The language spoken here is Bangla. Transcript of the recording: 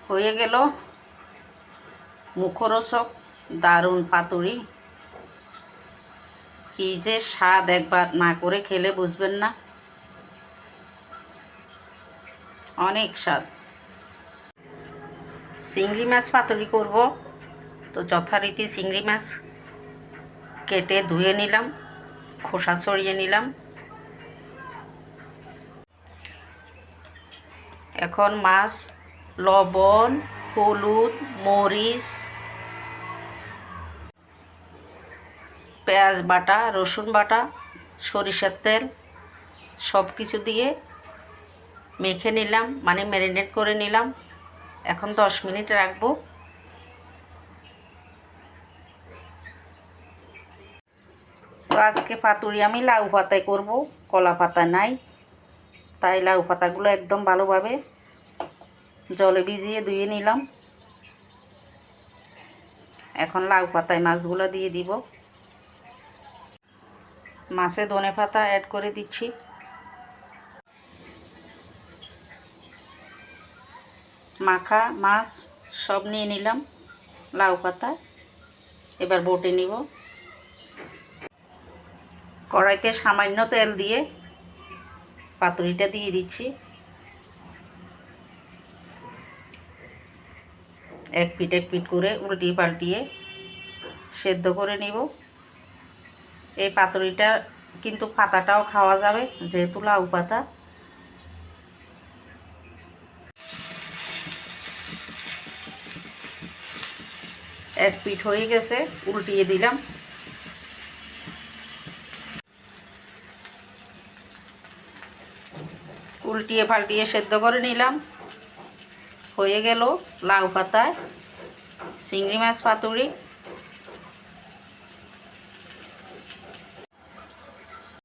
হয়ে গেল মুখরোচক দারুণ পাতুরি। কি যে স্বাদ, একবার না করে খেলে বুঝবেন না, অনেক স্বাদ। চিংড়ি মাছ পাতুরি করব, তো যথারীতি চিংড়ি মাছ কেটে ধুয়ে নিলাম, খোসা ছড়িয়ে নিলাম। এখন মাছ লবণ, হলুদ, মরিচ, পেঁয়াজ বাটা, রসুন বাটা, সরিষার তেল সব কিছু দিয়ে মেখে নিলাম, মানে ম্যারিনেট করে নিলাম। এখন 10 মিনিট রাখবো। তো আজকে পাতুরি আমি লাউ পাতায় করব, কলা পাতা নাই, তাই লাউ পাতাগুলো একদম ভালোভাবে জলে ভিজিয়ে ধুয়ে নিলাম। এখন লাউ পাতায় মাছগুলো দিয়ে দিব। মাছে ধনে পাতা অ্যাড করে দিচ্ছি। মাখা মাছ সব নিয়ে নিলাম লাউ পাতা। এবার বটে নিব। কড়াইতে সামান্য তেল দিয়ে পাতুরিটা দিয়ে দিচ্ছি। এক পিঠ করে উল্টিয়ে পাল্টিয়ে সেদ্ধ করে নিব। এই পাতুরিটা কিন্তু পাতাটাও খাওয়া যাবে, যেহেতু লাউ পাতা। এক পিঠ হয়ে গেছে, উল্টিয়ে দিলাম। উল্টিয়ে পাল্টিয়ে সেদ্ধ করে নিলাম। হয়ে গেল লাউ পাতায় চিংড়ি মাছ পাতুরি।